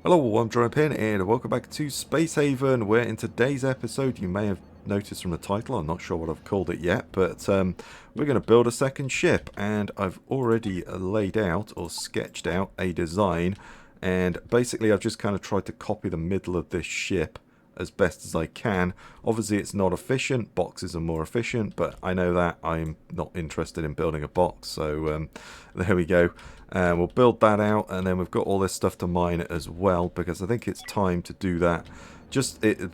Hello, I'm Pin, and welcome back to Space Haven, where in today's episode, you may have noticed from the title, I'm not sure what I've called it yet, but we're going to build a second ship, and I've already laid out, or sketched out, a design, and basically I've just kind of tried to copy the middle of this ship as best as I can. Obviously it's not efficient, boxes are more efficient, but I know that I'm not interested in building a box, so there we go. And we'll build that out, and then we've got all this stuff to mine as well, because I think it's time to do that.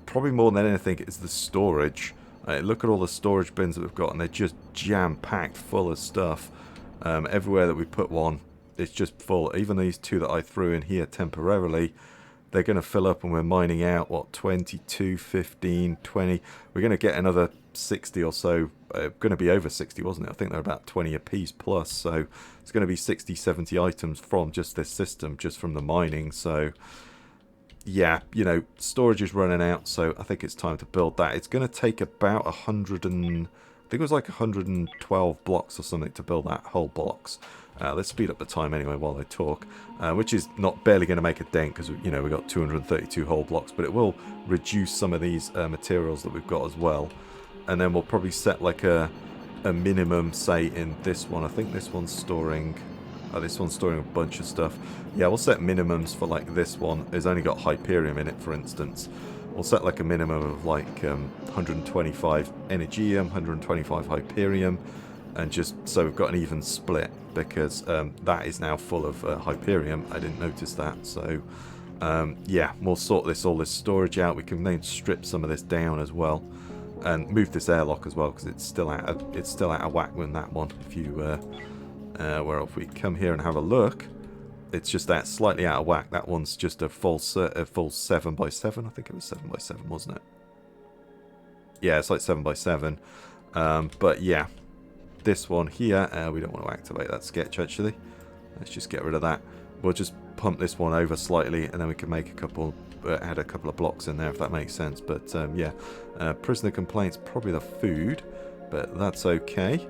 Probably more than anything, it's the storage. Look at all the storage bins that we've got, and they're just jam-packed full of stuff. Everywhere that we put one, it's just full. Even these two that I threw in here temporarily, they're going to fill up, and we're mining out, what, 22, 15, 20. We're going to get another 60 or so. Going to be over 60, wasn't it? I think they're about 20 a piece plus. So it's going to be 60, 70 items from just this system, just from the mining. So yeah, you know, storage is running out. So I think it's time to build that. It's going to take about 100 and... I think it was like 112 blocks or something to build that whole box. Let's speed up the time anyway while I talk, which is not barely going to make a dent because, you know, we've got 232 whole blocks, but it will reduce some of these materials that we've got as well. And then we'll probably set like a minimum, say, in this one. I think this one's storing... this one's storing a bunch of stuff. Yeah, we'll set minimums for like this one. It's only got Hyperium in it, for instance. We'll set like a minimum of like 125 Energium, 125 Hyperium, and just so we've got an even split, because that is now full of Hyperium. I didn't notice that, so yeah, we'll sort all this storage out. We can then strip some of this down as well, and move this airlock as well, because it's still out of whack with that one. If you if we come here and have a look, it's just that slightly out of whack. That one's just a full 7x7. I think it was 7x7, wasn't it? Yeah, it's like 7x7. But yeah, this one here, we don't want to activate that sketch actually. Let's just get rid of that. We'll just pump this one over slightly, and then we can make a couple, add a couple of blocks in there if that makes sense. But yeah, prisoner complaints, probably the food, but that's okay.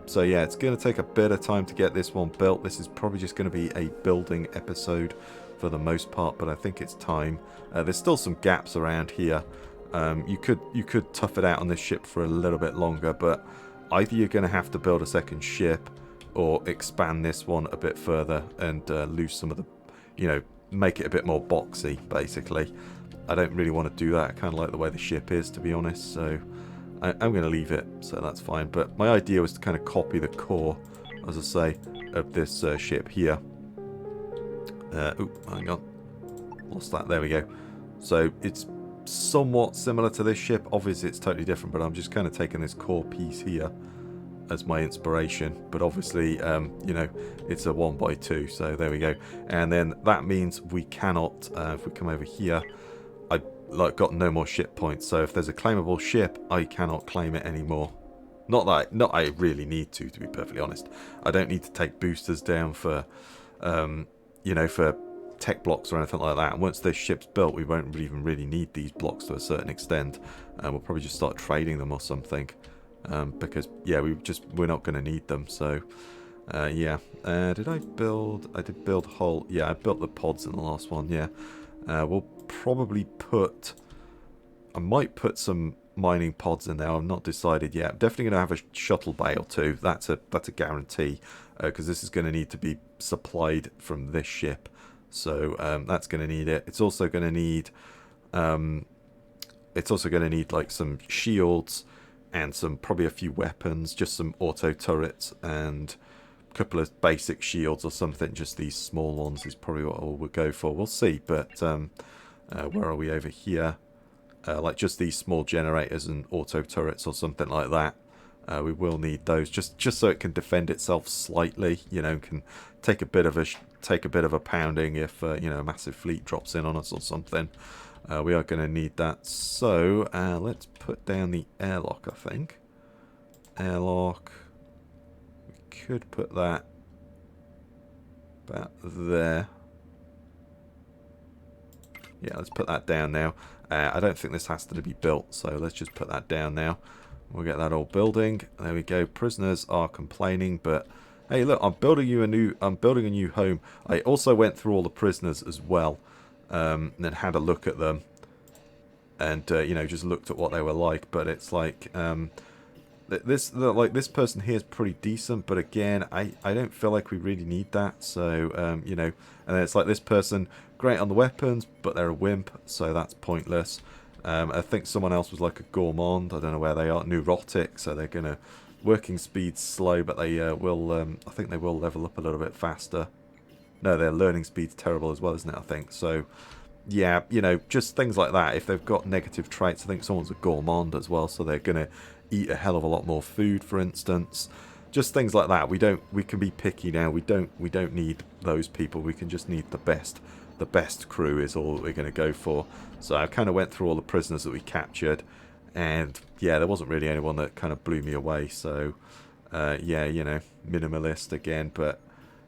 So yeah, it's going to take a bit of time to get this one built. This is probably just going to be a building episode for the most part, but I think it's time. There's still some gaps around here. You could tough it out on this ship for a little bit longer, but either you're going to have to build a second ship or expand this one a bit further and lose some of the, you know, make it a bit more boxy, basically. I don't really want to do that. I kind of like the way the ship is, to be honest, so I'm going to leave it, so that's fine. But my idea was to kind of copy the core, as I say, of this ship here. Oop, hang on. Lost that. There we go. So it's somewhat similar to this ship. Obviously, it's totally different, but I'm just kind of taking this core piece here as my inspiration. But obviously, you know, it's a 1x2, so there we go. And then that means we cannot, if we come over here, got no more ship points, so if there's a claimable ship, I cannot claim it anymore. Not that I really need to be perfectly honest. I don't need to take boosters down for, you know, for tech blocks or anything like that. And once this ship's built, we won't even really need these blocks to a certain extent. We'll probably just start trading them or something, because yeah, we're not going to need them. So yeah, did I build? I did build hull. Yeah, I built the pods in the last one. Yeah. We'll probably I might put some mining pods in there. I'm not decided yet. I'm definitely going to have a shuttle bay or two. That's a guarantee, because this is going to need to be supplied from this ship. So that's going to need it. It's also going to need like some shields and probably a few weapons, just some auto turrets and couple of basic shields or something. Just these small ones is probably what we'll go for. We'll see. But where are we over here? Like just these small generators and auto turrets or something like that. We will need those just so it can defend itself slightly. You know, can take a bit of a pounding if you know, a massive fleet drops in on us or something. We are going to need that. So let's put down the airlock. I think airlock. Could put that about there. Yeah, let's put that down now. I don't think this has to be built, so let's just put that down now. We'll get that all building. There we go. Prisoners are complaining, but hey, look, I'm building a new home. I also went through all the prisoners as well. and then had a look at them, and you know, just looked at what they were like. But it's like this person here is pretty decent, but again, I don't feel like we really need that. So you know, and then it's like this person, great on the weapons, but they're a wimp, so that's pointless. I think someone else was like a gourmand. I don't know where they are. Neurotic, so they're gonna working speed's slow, but they will. I think they will level up a little bit faster. No, their learning speed's terrible as well, isn't it? I think so. Yeah, you know, just things like that. If they've got negative traits, I think someone's a gourmand as well, so they're gonna eat a hell of a lot more food, for instance. Just things like that. We can be picky now. We don't need those people. We can just need the best. The best crew is all we're going to go for. So I kind of went through all the prisoners that we captured, and yeah, there wasn't really anyone that kind of blew me away. So yeah, you know, minimalist again, but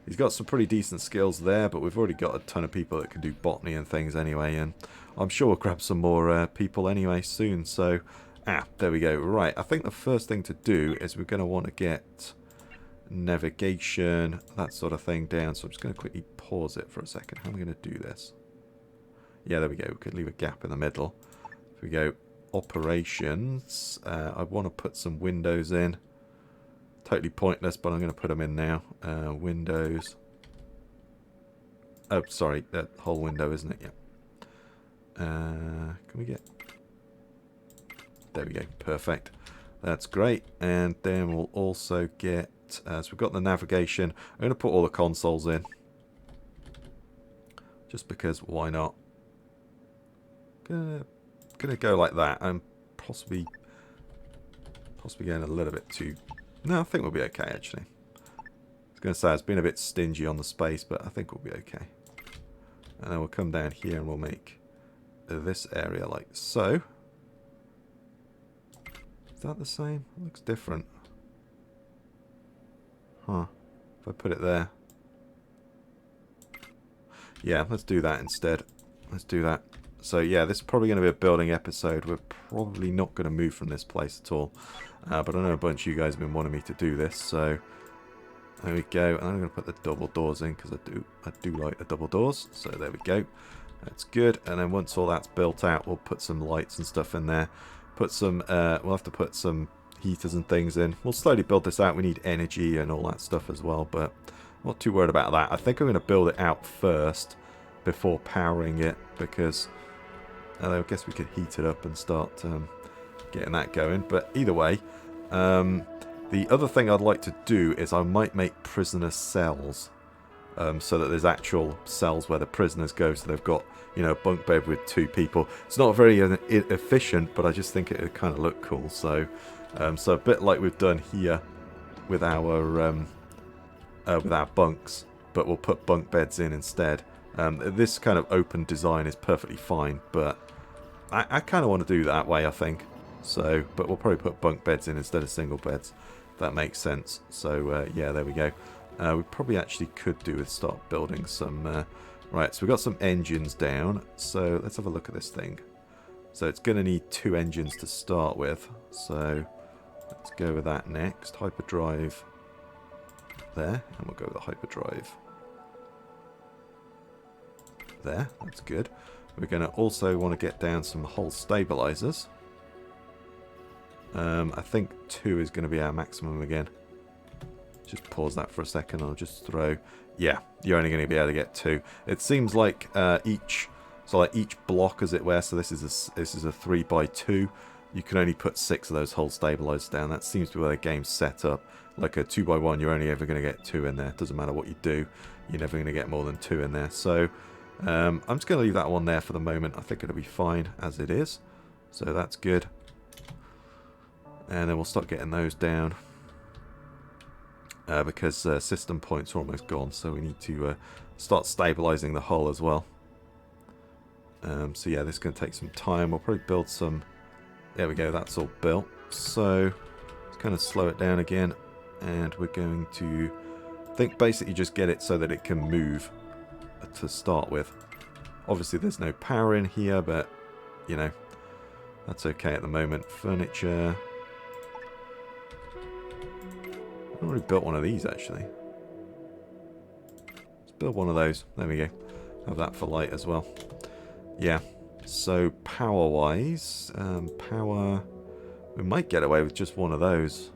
he's got some pretty decent skills there. But we've already got a ton of people that can do botany and things anyway, and I'm sure we'll grab some more people anyway soon. So there we go. Right, I think the first thing to do is we're going to want to get navigation, that sort of thing down. So I'm just going to quickly pause it for a second. How am I going to do this? Yeah, there we go. We could leave a gap in the middle. If we go operations, I want to put some windows in. Totally pointless, but I'm going to put them in now. Windows. Oh, sorry, that whole window, isn't it? Yeah. Can we get... There we go. Perfect. That's great. And then we'll also get... so we've got the navigation. I'm going to put all the consoles in. Just because, why not? Gonna go like that. I'm possibly going a little bit too... No, I think we'll be okay, actually. I was going to say, it's been a bit stingy on the space, but I think we'll be okay. And then we'll come down here and we'll make this area like so. Is that the same? It looks different. Huh. If I put it there. Yeah, let's do that instead. Let's do that. So yeah, this is probably going to be a building episode. We're probably not going to move from this place at all. But I know a bunch of you guys have been wanting me to do this. So there we go. And I'm going to put the double doors in because I do like the double doors. So there we go. That's good. And then once all that's built out, we'll put some lights and stuff in there. Put some, we'll have to put some heaters and things in. We'll slowly build this out. We need energy and all that stuff as well, but I'm not too worried about that. I think I'm going to build it out first before powering it, because I guess we could heat it up and start getting that going. But either way, the other thing I'd like to do is I might make prisoner cells, so that there's actual cells where the prisoners go, so they've got, you know, a bunk bed with 2 people. It's not very efficient, but I just think it would kind of look cool. So so a bit like we've done here with our bunks, but we'll put bunk beds in instead. This kind of open design is perfectly fine, but I kind of want to do that way, I think. So, but we'll probably put bunk beds in instead of single beds. If that makes sense. So yeah, there we go. We probably actually could do with start building some... right, so we've got some engines down. So let's have a look at this thing. So it's going to need 2 engines to start with. So let's go with that next. Hyperdrive there. And we'll go with the hyperdrive there. That's good. We're going to also want to get down some hull stabilizers. I think 2 is going to be our maximum again. Just pause that for a second. I'll just throw... Yeah, you're only going to be able to get 2. It seems like each block, as it were. So this is a 3x2. You can only put 6 of those hull stabilizers down. That seems to be where the game's set up. Like a 2x1, you're only ever going to get 2 in there. Doesn't matter what you do, you're never going to get more than 2 in there. So I'm just going to leave that one there for the moment. I think it'll be fine as it is. So that's good. And then we'll start getting those down. Because system points are almost gone, so we need to start stabilizing the hull as well. So yeah, this is going to take some time. We'll probably build some... There we go, that's all built. So let's kind of slow it down again, and we're going to basically just get it so that it can move to start with. Obviously there's no power in here, but you know, that's okay at the moment. Furniture... I've already built one of these, actually. Let's build one of those. There we go. Have that for light as well. Yeah. So power-wise, power... We might get away with just one of those.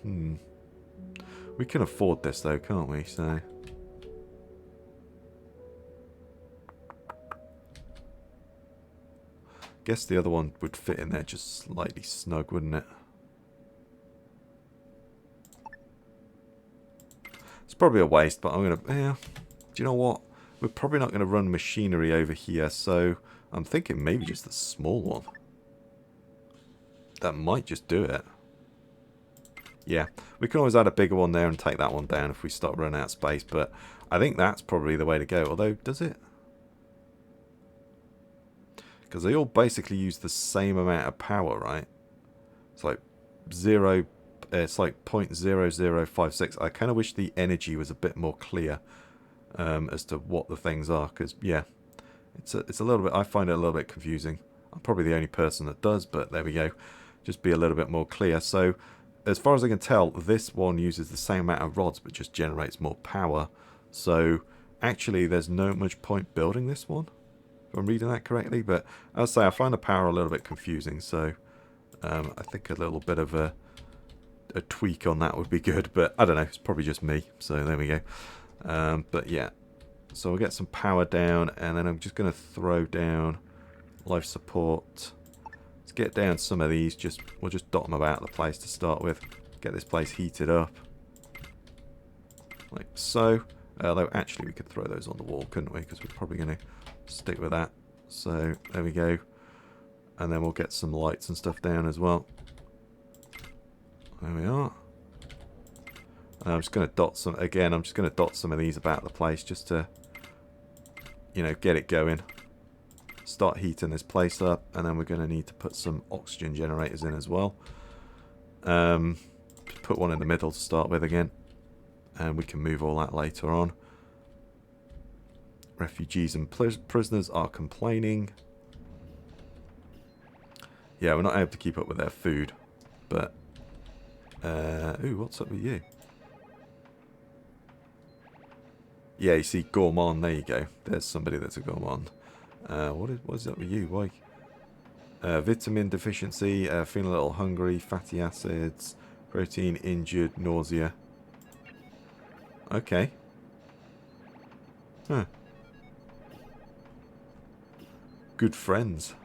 We can afford this though, can't we? So... Guess the other one would fit in there just slightly snug, wouldn't it? It's probably a waste, but I'm going to... Yeah, do you know what? We're probably not going to run machinery over here, so I'm thinking maybe just the small one. That might just do it. Yeah, we can always add a bigger one there and take that one down if we start running out of space, but I think that's probably the way to go. Although, does it? Because they all basically use the same amount of power, right? It's like it's like 0.0056. I kind of wish the energy was a bit more clear as to what the things are, because yeah, it's a little bit. I find it a little bit confusing. I'm probably the only person that does, but there we go. Just be a little bit more clear. So, as far as I can tell, this one uses the same amount of rods, but just generates more power. So, actually, there's no much point building this one, if I'm reading that correctly. But as I say, I find the power a little bit confusing. So, I think a little bit of a tweak on that would be good. But I don't know. It's probably just me. So there we go. But yeah. So we'll get some power down, and then I'm just going to throw down life support. Let's get down some of these. We'll just dot them about the place to start with. Get this place heated up. Like so. Although actually we could throw those on the wall, couldn't we? Because we're probably going to stick with that. So there we go. And then we'll get some lights and stuff down as well. There we are. And I'm just going to dot some, again, I'm just going to dot some of these about the place just to, you know, get it going. Start heating this place up, and then we're going to need to put some oxygen generators in as well. Put one in the middle to start with again. And we can move all that later on. Refugees and prisoners are complaining. Yeah, we're not able to keep up with their food. But, ooh, what's up with you? Yeah, you see, gourmand, there you go. There's somebody that's a gourmand. What is up with you? Why? Vitamin deficiency, feeling a little hungry, fatty acids, protein injured, nausea. Okay. Huh. Good friends.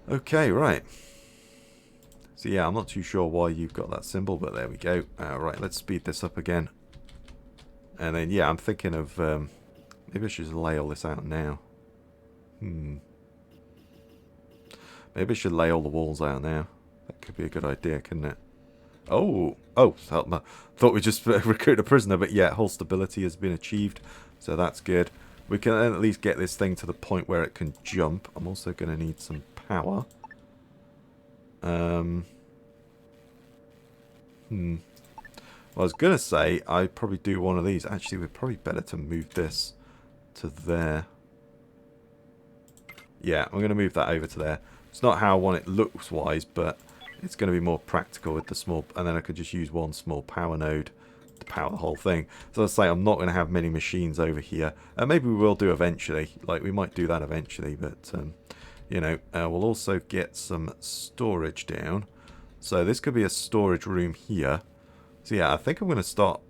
Okay, right. So yeah, I'm not too sure why you've got that symbol, but there we go. Right, let's speed this up again. And then, yeah, I'm thinking of... maybe I should just lay all this out now. Maybe I should lay all the walls out now. That could be a good idea, couldn't it? Oh, thought we just recruited a prisoner, but yeah, hull stability has been achieved, so that's good. We can at least get this thing to the point where it can jump. I'm also going to need some power. Well, I was going to say I'd probably do one of these. Actually, we're probably better to move this to there. Yeah, I'm going to move that over to there. It's not how I want it looks-wise, but it's going to be more practical with the small... And then I could just use one small power node to power the whole thing. So let's say I'm not going to have many machines over here. Maybe we will do eventually. Like, we might do that eventually, but, you know, we'll also get some storage down. So this could be a storage room here. So yeah, I think I'm going to start...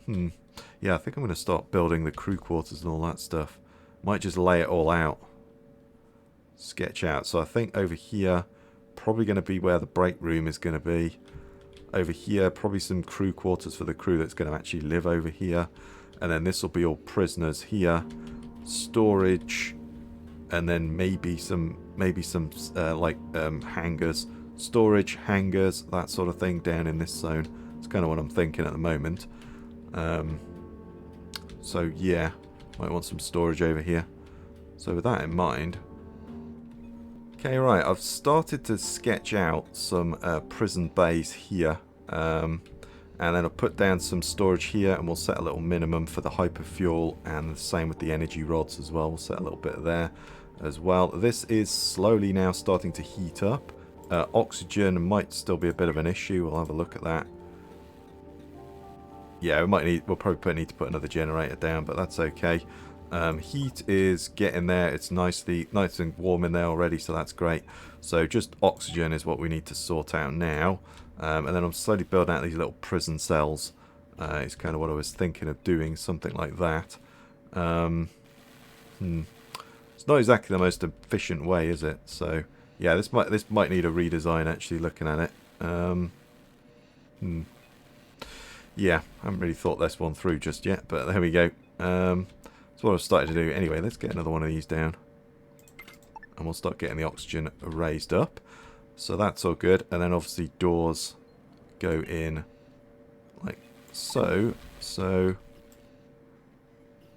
Yeah, I think I'm going to start building the crew quarters and all that stuff. Might just lay it all out. Sketch out. So I think over here, probably going to be where the break room is going to be. Over here, probably some crew quarters for the crew that's going to actually live over here. And then this will be all prisoners here. Storage. And then maybe some hangars. Storage, hangars, that sort of thing down in this zone. That's kind of what I'm thinking at the moment. So yeah, might want some storage over here. So with that in mind... Okay, right, I've started to sketch out some prison bays here. And then I'll put down some storage here, and we'll set a little minimum for the hyperfuel, and the same with the energy rods as well. We'll set a little bit there as well. This is slowly now starting to heat up. Oxygen might still be a bit of an issue. We'll have a look at that. Yeah, we'll probably need to put another generator down, but that's okay. Heat is getting there. It's nice and warm in there already, so that's great. So just oxygen is what we need to sort out now. And then I'm slowly building out these little prison cells. It's kind of what I was thinking of doing, something like that. It's not exactly the most efficient way, is it? So yeah, this might need a redesign. Actually, looking at it. Yeah, I haven't really thought this one through just yet, but there we go. That's what I've started to do. Anyway, let's get another one of these down. And we'll start getting the oxygen raised up. So that's all good. And then obviously doors go in like so. So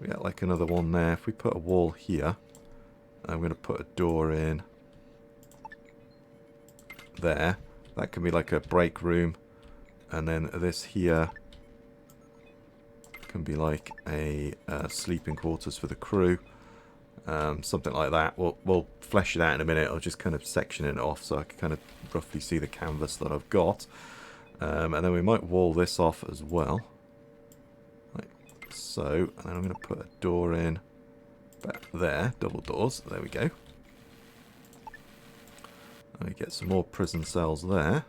we got like another one there. If we put a wall here, I'm going to put a door in there. That can be like a break room. And then this here can be like a sleeping quarters for the crew. Something like that. We'll flesh it out in a minute. I'll just kind of section it off so I can kind of roughly see the canvas that I've got. And then we might wall this off as well. Like so. And then I'm going to put a door in back there. Double doors. There we go. And we get some more prison cells there.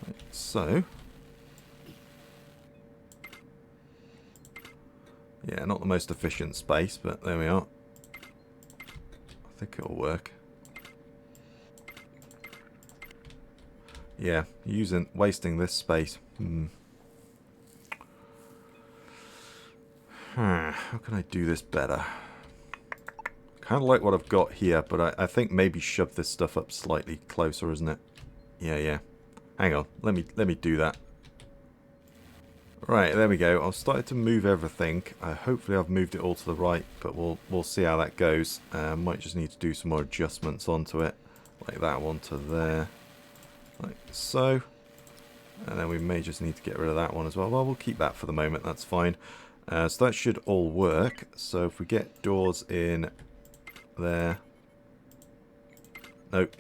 Like so. Yeah, not the most efficient space, but there we are. I think it'll work. Yeah, wasting this space. How can I do this better? Kind of like what I've got here, but I think maybe shove this stuff up slightly closer, isn't it? Yeah. Hang on, let me do that. Right, there we go. I've started to move everything. Hopefully I've moved it all to the right, but we'll see how that goes. Might just need to do some more adjustments onto it. Like that one to there. Like so. And then we may just need to get rid of that one as well. Well, we'll keep that for the moment. That's fine. So that should all work. So if we get doors in there. Nope.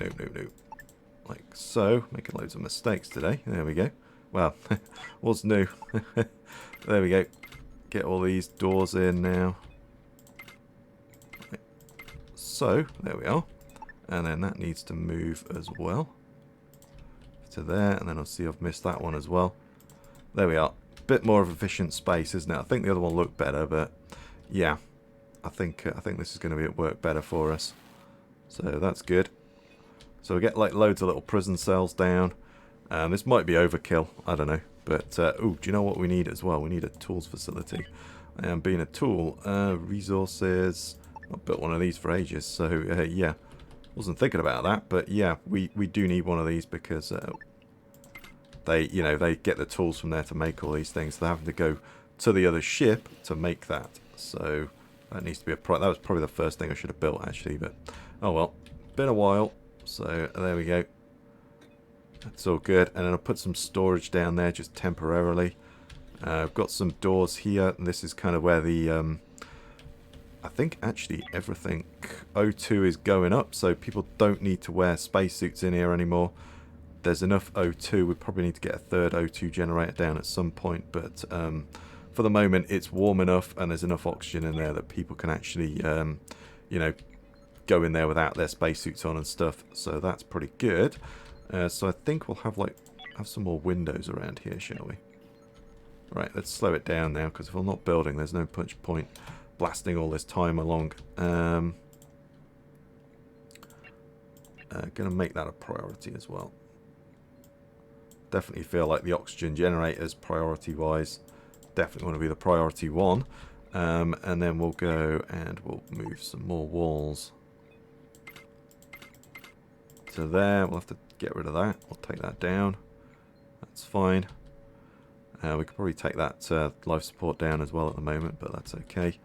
Like so. Making loads of mistakes today. There we go. Well, what's new? There we go. Get all these doors in now. So, there we are. And then that needs to move as well. To there, and then I'll see I've missed that one as well. There we are. Bit more of efficient space, isn't it? I think the other one looked better, but yeah. I think this is going to work better for us. So that's good. So we get like loads of little prison cells down. This might be overkill, I don't know. But, do you know what we need as well? We need a tools facility. And being a tool, resources, I've built one of these for ages, so, yeah. Wasn't thinking about that, but yeah, we do need one of these because they get the tools from there to make all these things. They're having to go to the other ship to make that. So, that needs to be that was probably the first thing I should have built, actually, but, oh well. Been a while, so there we go. That's all good. And then I'll put some storage down there just temporarily. I've got some doors here. And this is kind of where the... I think actually everything O2 is going up. So people don't need to wear spacesuits in here anymore. There's enough O2. We probably need to get a third O2 generator down at some point. But for the moment it's warm enough and there's enough oxygen in there that people can actually, go in there without their spacesuits on and stuff. So that's pretty good. So I think we'll have some more windows around here, shall we? Right, let's slow it down now, because if I'm not building, there's no much point blasting all this time along. Gonna make that a priority as well. Definitely feel like the oxygen generators, priority-wise, definitely want to be the priority one. And then we'll go and we'll move some more walls to there. We'll have to get rid of that. We'll take that down. That's fine. We could probably take that life support down as well at the moment, but that's okay.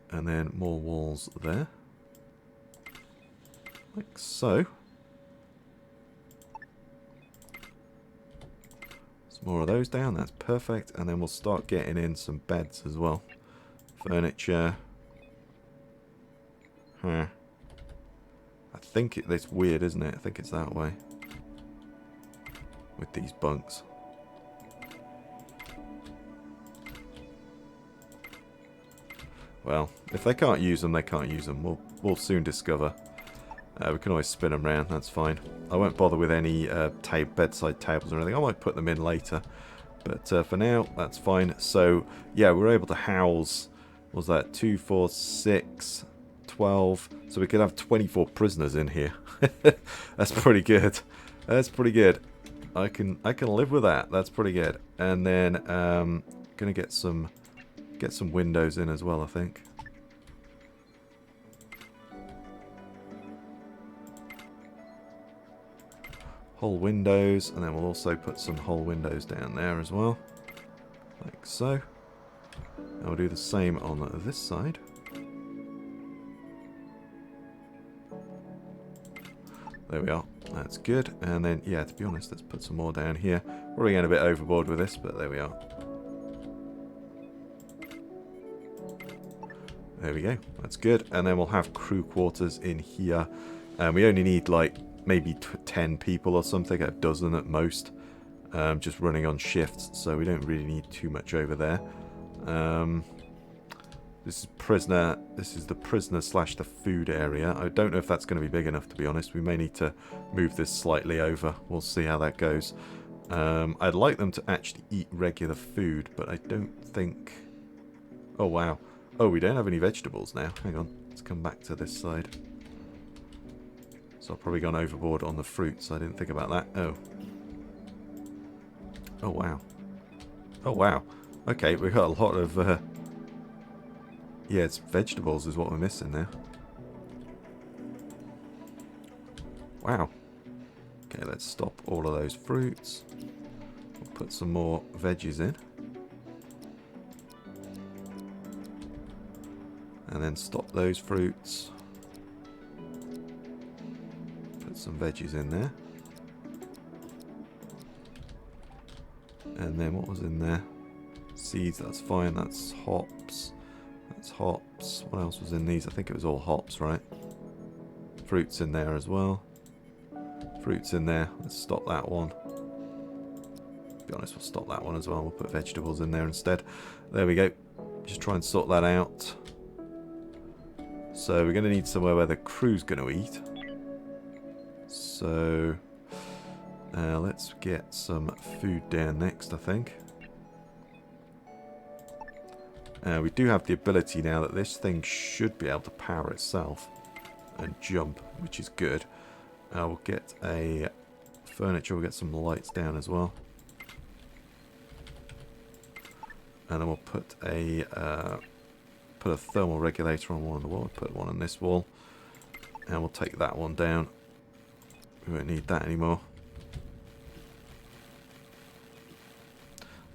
And then more walls there. Like so. Some more of those down. That's perfect. And then we'll start getting in some beds as well. Furniture. I think it's weird, isn't it? I think it's that way. With these bunks. Well, if they can't use them, they can't use them. We'll soon discover. We can always spin them around, that's fine. I won't bother with any bedside tables or anything. I might put them in later. But for now, that's fine. So, yeah, we're able to house, what was that, 2, 4, 6, 12. So we could have 24 prisoners in here. That's pretty good. That's pretty good. I can live with that. That's pretty good. And then gonna get some windows in as well, I think. Hull windows, and then we'll also put some hull windows down there as well, like so. And we'll do the same on this side. There we are. That's good. And then, yeah, to be honest, let's put some more down here. We're getting a bit overboard with this, but there we are. There we go. That's good. And then we'll have crew quarters in here. And we only need, like, maybe 10 people or something, a dozen at most, just running on shifts, so we don't really need too much over there. This is the prisoner slash the food area. I don't know if that's going to be big enough, to be honest. We may need to move this slightly over. We'll see how that goes. I'd like them to actually eat regular food, but I don't think... Oh, wow. Oh, we don't have any vegetables now. Hang on. Let's come back to this side. So I've probably gone overboard on the fruits. I didn't think about that. Oh. Oh, wow. Oh, wow. Okay, we've got a lot of... Yeah, it's vegetables is what we're missing there. Wow. Okay, let's stop all of those fruits. We'll put some more veggies in. And then stop those fruits. Some veggies in there. And then what was in there? Seeds, that's fine. That's hops. That's hops. What else was in these? I think it was all hops, right? Fruits in there as well. Fruits in there. Let's stop that one. To be honest, we'll stop that one as well. We'll put vegetables in there instead. There we go. Just try and sort that out. So we're going to need somewhere where the crew's going to eat. So, let's get some food down next, I think. We do have the ability now that this thing should be able to power itself and jump, which is good. We'll get a furniture, we'll get some lights down as well. And then we'll put a thermal regulator on one of the walls, put one on this wall, and we'll take that one down. We won't need that anymore.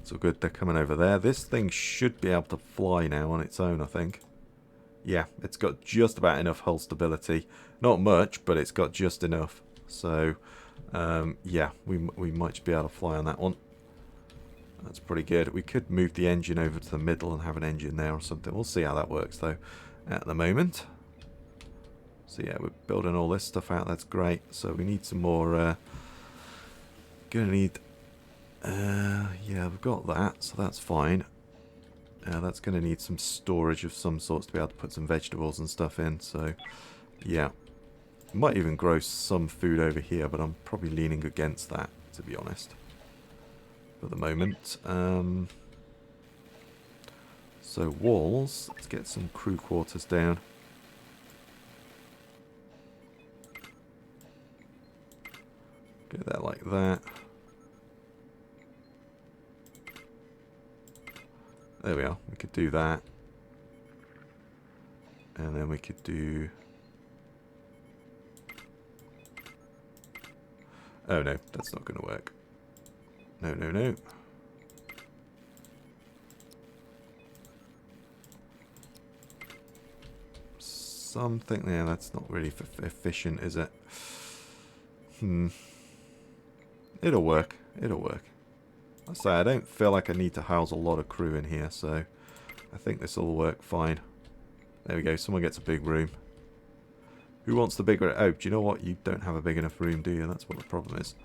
It's all good, they're coming over there. This thing should be able to fly now on its own, I think. Yeah, it's got just about enough hull stability. Not much, but it's got just enough. So, yeah, we might be able to fly on that one. That's pretty good. We could move the engine over to the middle and have an engine there or something. We'll see how that works, though, at the moment. So yeah, we're building all this stuff out. That's great. So we need some more. Gonna need. Yeah, we've got that, so that's fine. That's gonna need some storage of some sorts to be able to put some vegetables and stuff in. So yeah, might even grow some food over here, but I'm probably leaning against that, to be honest, for the moment. So walls. Let's get some crew quarters down. Get that like that. There we are. We could do that. And then we could do... Oh no, that's not going to work. No, no, no. Something there, that's not really efficient, is it? It'll work. It'll work. I say I don't feel like I need to house a lot of crew in here, so I think this will work fine. There we go. Someone gets a big room. Who wants the bigger... Oh, do you know what? You don't have a big enough room, do you? That's what the problem is.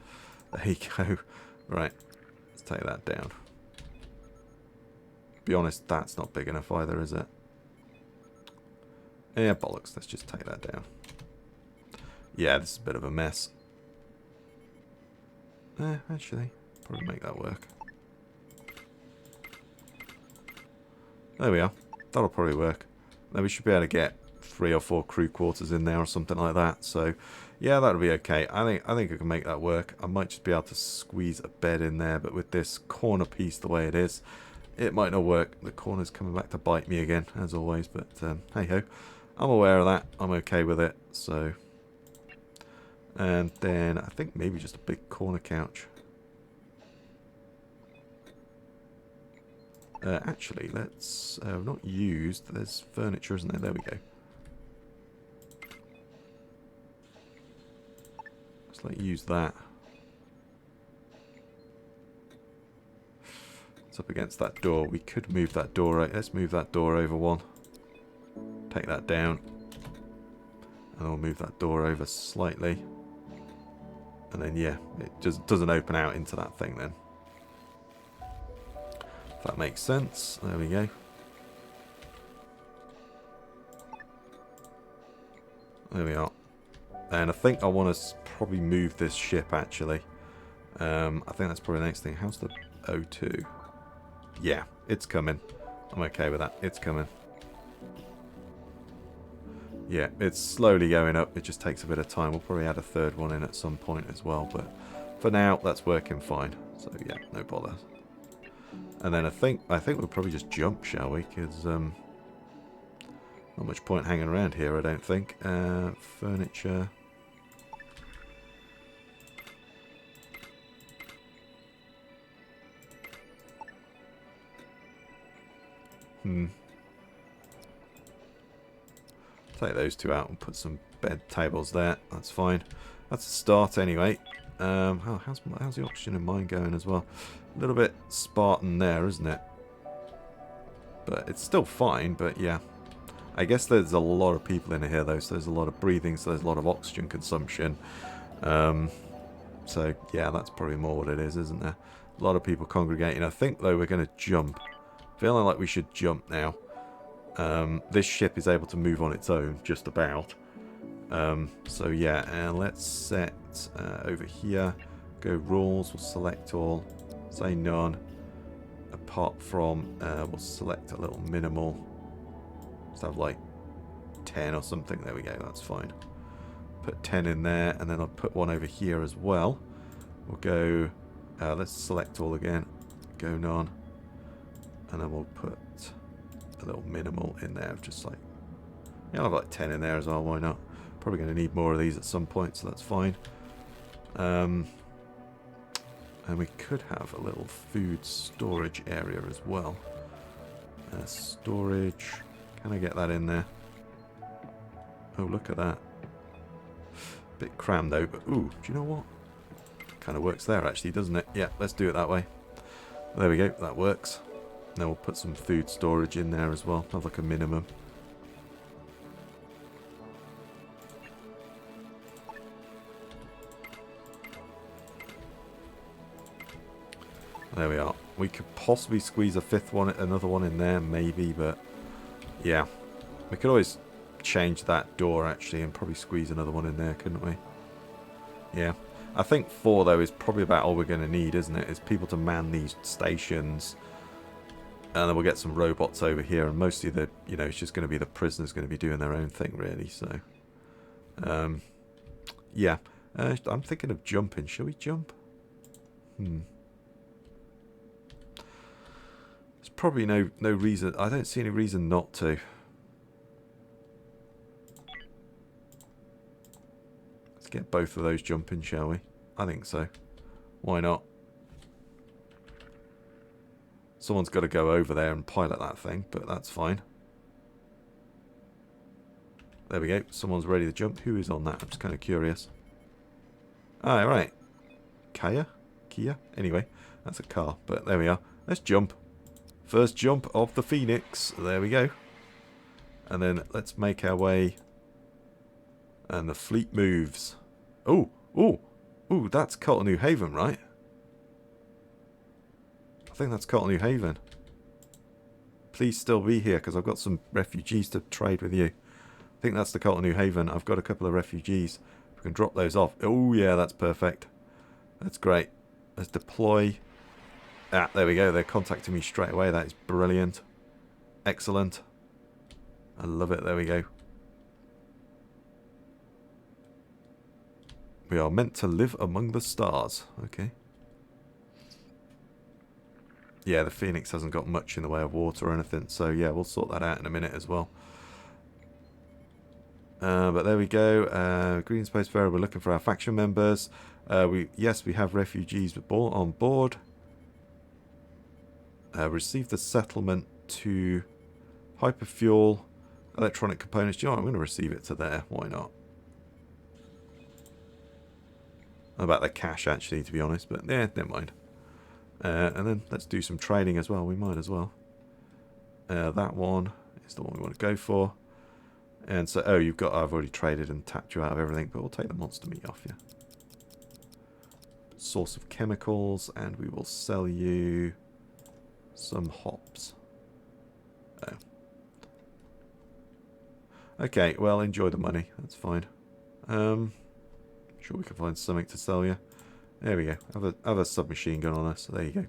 There you go. Right. Let's take that down. Be honest, that's not big enough either, is it? Yeah, bollocks. Let's just take that down. Yeah, this is a bit of a mess. Actually, probably make that work. There we are. That'll probably work. Then we should be able to get 3 or 4 crew quarters in there or something like that. So, yeah, that'll be okay. I think I can make that work. I might just be able to squeeze a bed in there, but with this corner piece the way it is, it might not work. The corner's coming back to bite me again, as always. But hey-ho. I'm aware of that. I'm okay with it. So, and then I think maybe just a big corner couch. Actually, let's not used. There's furniture, isn't there? There we go. Let's use that. It's up against that door. We could move that door. Right? Let's move that door over one. Take that down. And we'll move that door over slightly. And then, yeah, it just doesn't open out into that thing then. If that makes sense. There we go. There we are. And I think I want to probably move this ship, actually. I think that's probably the next thing. How's the O2? Yeah, it's coming. I'm okay with that. It's coming. Yeah, it's slowly going up. It just takes a bit of time. We'll probably add a third one in at some point as well. But for now, that's working fine. So, yeah, no bother. And then I think we'll probably just jump, shall we? Because not much point hanging around here, I don't think. Furniture. Take those two out and put some bed tables there. That's fine. That's a start anyway. How's the oxygen in mine going as well? A little bit Spartan there, isn't it? But it's still fine, but yeah. I guess there's a lot of people in here though, so there's a lot of breathing, so there's a lot of oxygen consumption. So yeah, that's probably more what it is, isn't there? A lot of people congregating. I think though we're going to jump. Feeling like we should jump now. This ship is able to move on its own, just about. So yeah, and let's set over here. Go rules, we'll select all. Say none. Apart from, we'll select a little minimal. Let's have like 10 or something. There we go, that's fine. Put 10 in there, and then I'll put one over here as well. We'll go, let's select all again. Go none. And then we'll put a little minimal in there of just like, yeah, I'll have like 10 in there as well, why not? Probably going to need more of these at some point, so that's fine. And we could have a little food storage area as well. Storage, can I get that in there? Oh, look at that. Bit crammed though, but ooh, do you know what? Kind of works there actually, doesn't it? Yeah, let's do it that way. There we go, that works. Now we'll put some food storage in there as well, have like a minimum. There we are. We could possibly squeeze a another one in there, maybe, but yeah. We could always change that door actually and probably squeeze another one in there, couldn't we? Yeah. I think 4 though is probably about all we're going to need, isn't it? Is people to man these stations. And then we'll get some robots over here, and mostly the, you know, it's just going to be the prisoners going to be doing their own thing, really. So, yeah, I'm thinking of jumping. Shall we jump? There's probably no reason. I don't see any reason not to. Let's get both of those jumping, shall we? I think so. Why not? Someone's got to go over there and pilot that thing, but that's fine. There we go. Someone's ready to jump. Who is on that? I'm just kind of curious. Ah, right. Kia? Anyway, that's a car, but there we are. Let's jump. First jump of the Phoenix. There we go. And then let's make our way. And the fleet moves. Oh, that's Colton New Haven, right? I think that's Colton New Haven. Please still be here, because I've got some refugees to trade with you. I think that's the Cult of New Haven. I've got a couple of refugees. We can drop those off. Oh, yeah, that's perfect. That's great. Let's deploy. Ah, there we go. They're contacting me straight away. That is brilliant. Excellent. I love it. There we go. We are meant to live among the stars. Okay. Yeah, the Phoenix hasn't got much in the way of water or anything. So, yeah, we'll sort that out in a minute as well. But there we go. Green Spacefarer, we're looking for our faction members. Yes, we have refugees on board. Receive the settlement to hyperfuel, electronic components. Do you know what? I'm going to receive it to there. Why not? About the cash, actually, to be honest. But, yeah, never mind. And then let's do some trading as well. We might as well. That one is the one we want to go for. And so, oh, I've already traded and tapped you out of everything, but we'll take the monster meat off you. Source of chemicals, and we will sell you some hops. Oh. Okay, well, enjoy the money. That's fine. Sure we can find something to sell you. There we go. Have a submachine gun on us. So there you go.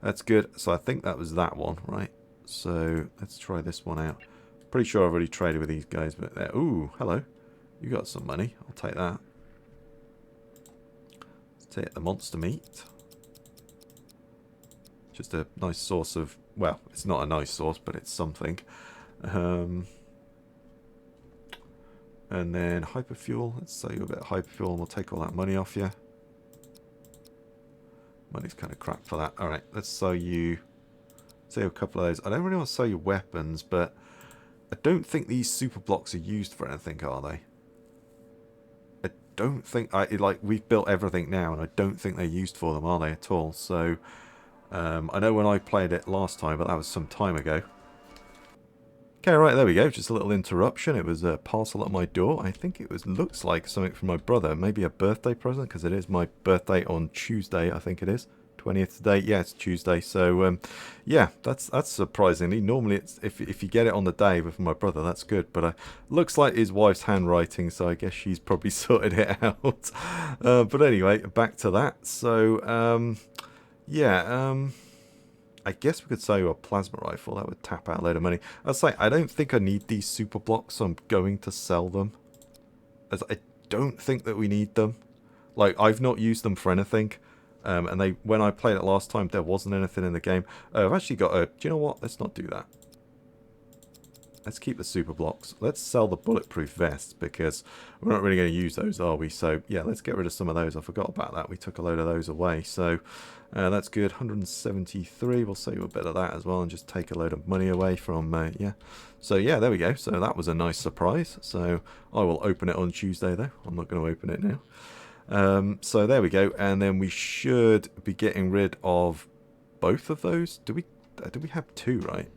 That's good. So I think that was that one, right? So let's try this one out. Pretty sure I've already traded with these guys, but there. Ooh, hello. You got some money. I'll take that. Let's take the monster meat. Just a nice source of, well, it's not a nice source, but it's something. And then hyperfuel. Let's sell you a bit of hyperfuel and we'll take all that money off you. Money's kind of crap for that. Alright, let's sell you a couple of those. I don't really want to sell you weapons, but I don't think these super blocks are used for anything, are they? I don't think... like, we've built everything now, and I don't think they're used for them, are they, at all? So, I know when I played it last time, but that was some time ago. Okay, right, there we go. Just a little interruption. It was a parcel at my door. I think it looks like something from my brother. Maybe a birthday present, because it is my birthday on Tuesday, I think it is. 20th today. Yeah, it's Tuesday. So, yeah, that's surprisingly. Normally, it's if you get it on the day with my brother, that's good. But looks like his wife's handwriting, so I guess she's probably sorted it out. But anyway, back to that. So, yeah, I guess we could sell you a plasma rifle. That would tap out a load of money. I'd say I don't think I need these super blocks, so I'm going to sell them. As I don't think that we need them. Like, I've not used them for anything. And when I played it last time, there wasn't anything in the game. I've actually got a... Do you know what? Let's not do that. Let's keep the super blocks. Let's sell the bulletproof vests, because we're not really going to use those, are we? So, yeah, let's get rid of some of those. I forgot about that. We took a load of those away. So, that's good. 173. We'll sell you a bit of that as well and just take a load of money away from... yeah. So, yeah, there we go. So, that was a nice surprise. So, I will open it on Tuesday, though. I'm not going to open it now. So there we go, and then we should be getting rid of both of those. Do we have two, right?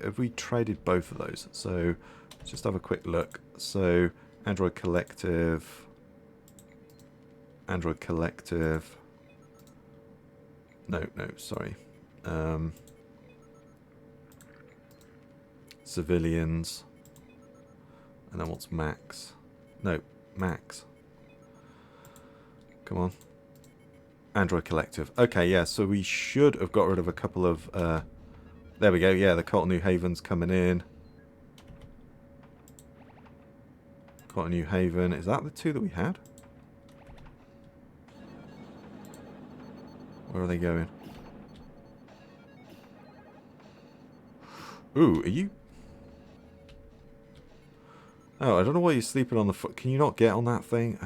Have we traded both of those? So let's just have a quick look. So Android Collective, no, sorry, civilians, and then what's Max? No, Max. Come on. Android Collective. Okay, yeah, so we should have got rid of a couple of... there we go, yeah, the Cult of New Haven's coming in. Cult of New Haven. Is that the two that we had? Where are they going? Ooh, are you... Oh, I don't know why you're sleeping on the foot. Can you not get on that thing?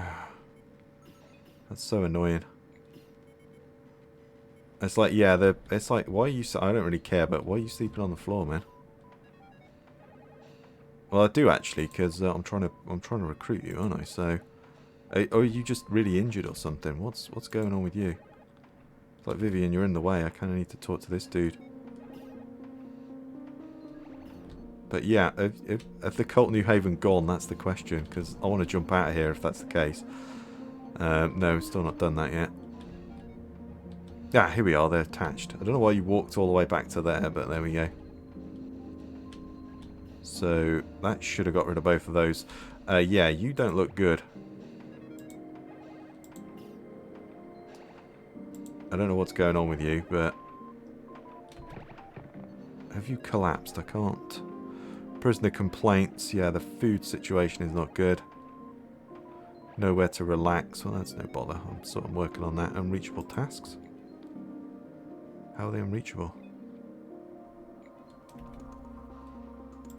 That's so annoying. It's like, yeah, it's like, why are you... I don't really care, but why are you sleeping on the floor, man? Well, I do actually, because I'm trying to recruit you, aren't I? So, are you just really injured or something? What's going on with you? It's like, Vivian, you're in the way. I kind of need to talk to this dude. But yeah, have the Cult New Haven gone? That's the question, because I want to jump out of here if that's the case. No, still not done that yet. Yeah, here we are. They're attached. I don't know why you walked all the way back to there, but there we go. So that should have got rid of both of those. Yeah, you don't look good. I don't know what's going on with you, but... Have you collapsed? I can't. Prisoner complaints. Yeah, the food situation is not good. Nowhere to relax. Well, that's no bother. I'm sort of working on that. Unreachable tasks. How are they unreachable?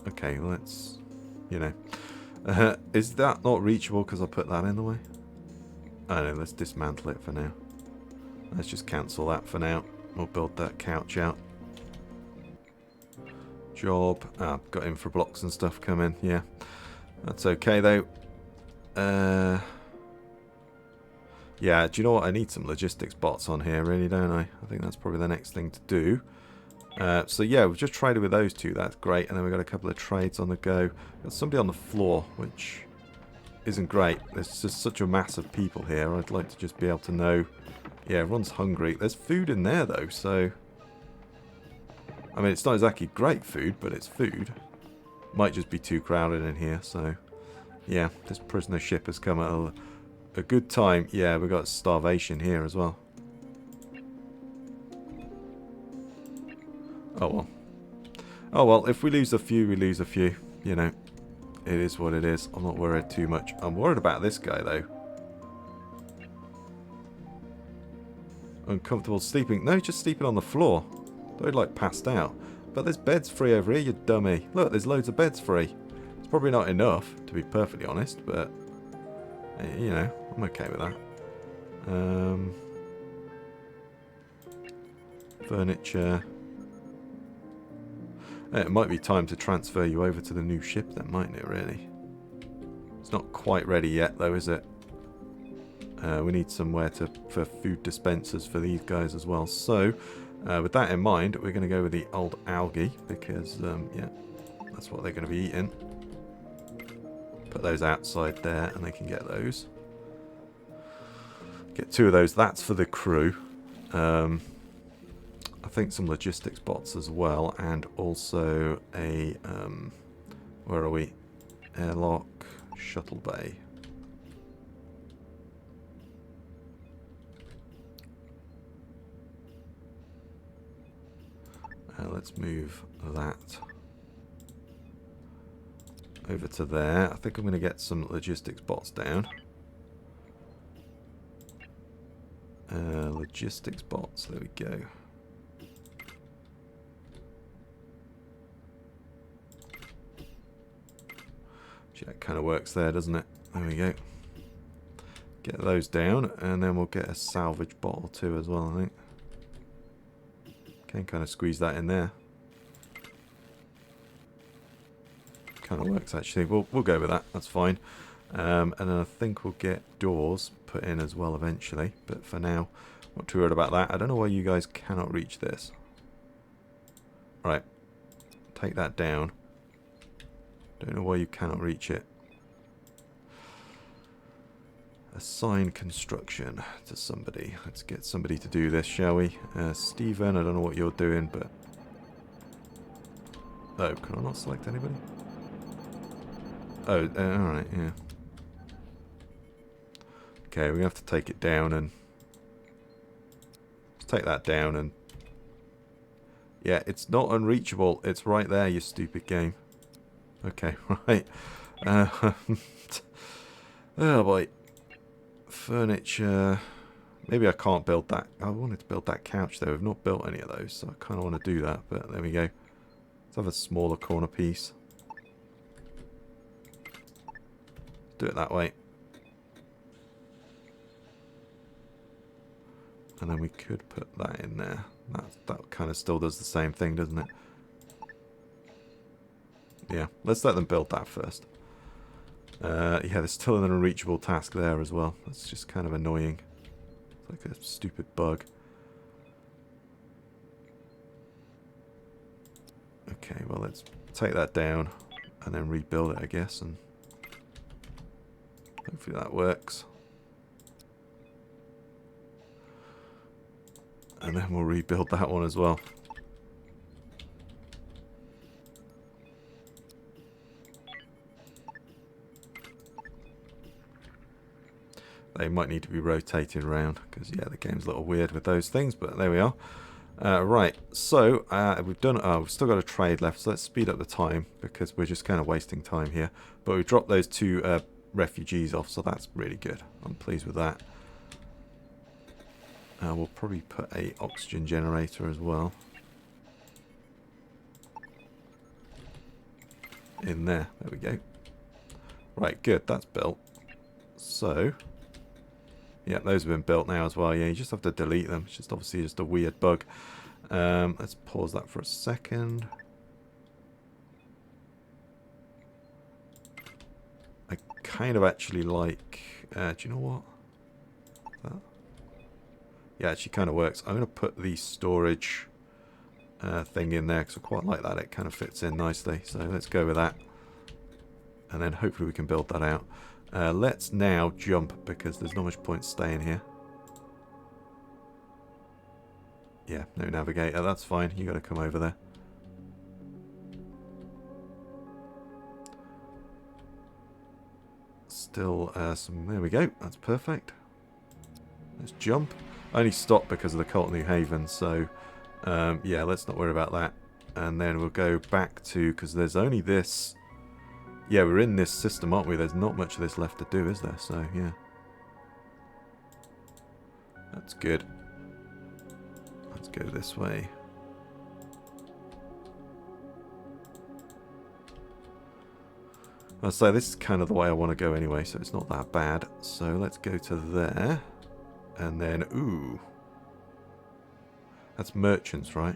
Okay, let's... You know. Is that not reachable because I put that in the way? I don't know, let's dismantle it for now. Let's just cancel that for now. We'll build that couch out. Job. Ah, got infra blocks and stuff coming. Yeah. That's okay though. Yeah, do you know what? I need some logistics bots on here, really, don't I? I think that's probably the next thing to do. So yeah, we've just traded with those two. That's great. And then we've got a couple of trades on the go. Got somebody on the floor, which isn't great. There's just such a mass of people here. I'd like to just be able to know... Yeah, everyone's hungry. There's food in there, though, so... I mean, it's not exactly great food, but it's food. Might just be too crowded in here, so... Yeah, this prisoner ship has come at a good time. Yeah, we've got starvation here as well. Oh, well. Oh, well, if we lose a few, we lose a few. You know, it is what it is. I'm not worried too much. I'm worried about this guy, though. Uncomfortable sleeping. No, just sleeping on the floor. They're like passed out. But there's beds free over here, you dummy. Look, there's loads of beds free. It's probably not enough, to be perfectly honest, but... You know, I'm okay with that. Furniture. It might be time to transfer you over to the new ship then, mightn't it, really? It's not quite ready yet, though, is it? We need somewhere for food dispensers for these guys as well. So, with that in mind, we're going to go with the old algae, because, yeah, that's what they're going to be eating. Put those outside there, and they can get those. Get 2 of those. That's for the crew. I think some logistics bots as well, and also a, where are we? Airlock, shuttle bay. Let's move that over to there. I think I'm going to get some logistics bots down. Logistics bots, there we go. Gee, that kind of works there, doesn't it? There we go. Get those down, and then we'll get a salvage bot or 2 as well, I think. Can kind of squeeze that in there. Kind of works actually. We'll go with that. That's fine. And then I think we'll get doors put in as well eventually. But for now, not too worried about that. I don't know why you guys cannot reach this. Right. Take that down. Don't know why you cannot reach it. Assign construction to somebody. Let's get somebody to do this, shall we? Stephen, I don't know what you're doing, but... Oh, can I not select anybody? Oh, alright, yeah. Okay, we're going to have to take it down and... Let's take that down and... Yeah, it's not unreachable. It's right there, you stupid game. Okay, right. Oh boy. Furniture. Maybe I can't build that. I wanted to build that couch though. We've not built any of those, so I kind of want to do that. But there we go. Let's have a smaller corner piece. Do it that way. And then we could put that in there. That kind of still does the same thing, doesn't it? Yeah, let's let them build that first. Yeah, there's still an unreachable task there as well. That's just kind of annoying. It's like a stupid bug. Okay, well let's take that down and then rebuild it, I guess, and hopefully that works. And then we'll rebuild that one as well. They might need to be rotated around because, yeah, the game's a little weird with those things, but there we are. Right, so we've done. We've still got a trade left, so let's speed up the time because we're just kind of wasting time here. But we dropped those 2 refugees off, so that's really good. I'm pleased with that. We'll probably put a oxygen generator as well in there. There we go. Right, good. That's built. So, yeah, those have been built now as well. Yeah, you just have to delete them. It's just obviously just a weird bug. Let's pause that for a second. I kind of actually like... do you know what? That? Yeah, it actually kind of works. I'm going to put the storage thing in there because I quite like that. It kind of fits in nicely. So let's go with that. And then hopefully we can build that out. Let's now jump because there's not much point staying here. Yeah, no navigator. That's fine. You got to come over there. Still some... There we go. That's perfect. Let's jump. I only stopped because of the Cult New Haven, so yeah, let's not worry about that. And then we'll go back to, because there's only this. Yeah, we're in this system, aren't we? There's not much of this left to do, is there? So yeah, that's good. Let's go this way. So this is kind of the way I want to go anyway, so it's not that bad. So let's go to there. And then, ooh. That's merchants, right?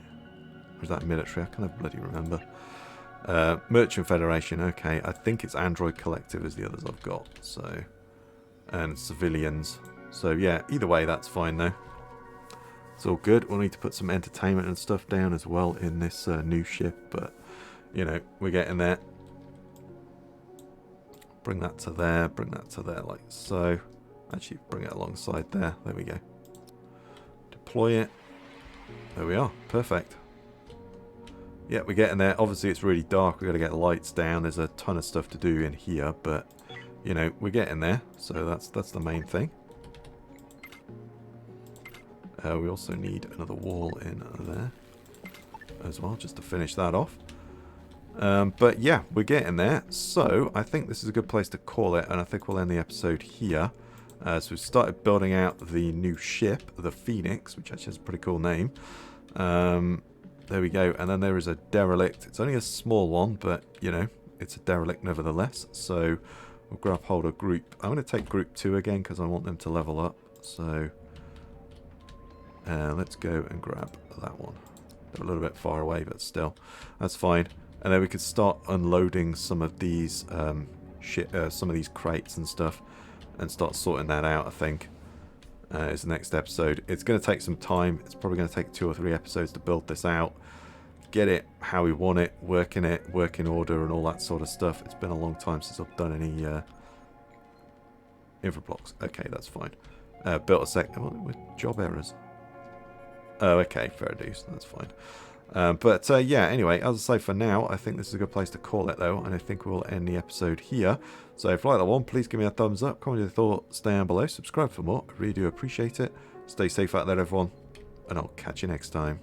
Or is that military? I can't bloody remember. Merchant Federation, okay. I think it's Android Collective as the others I've got. So, and civilians. So yeah, either way, that's fine though. It's all good. We'll need to put some entertainment and stuff down as well in this new ship. But, you know, we're getting there. Bring that to there. Bring that to there like so. Actually, bring it alongside there. There we go. Deploy it. There we are. Perfect. Yeah, we're getting there. Obviously, it's really dark. We've got to get lights down. There's a ton of stuff to do in here, but, you know, we're getting there. So that's the main thing. We also need another wall in there as well, just to finish that off. But yeah, we're getting there. So I think this is a good place to call it, and I think we'll end the episode here. So we've started building out the new ship, the Phoenix, which actually has a pretty cool name. There we go. And then there is a derelict. It's only a small one, but, you know, it's a derelict nevertheless. So we'll grab hold of group. I'm going to take group 2 again because I want them to level up. So let's go and grab that one. They're a little bit far away, but still, that's fine. And then we could start unloading some of these some of these crates and stuff, and start sorting that out. I think is the next episode. It's going to take some time. It's probably going to take 2 or 3 episodes to build this out, get it how we want it, work in order, and all that sort of stuff. It's been a long time since I've done any infra blocks. Okay, that's fine. Built a second with job errors. Oh, okay, fair dues. That's fine. But yeah, anyway, as I say, for now, I think this is a good place to call it, though, and I think we'll end the episode here. So if you like that one, please give me a thumbs up, comment your thoughts, stay down below, subscribe for more. I really do appreciate it. Stay safe out there, everyone, and I'll catch you next time.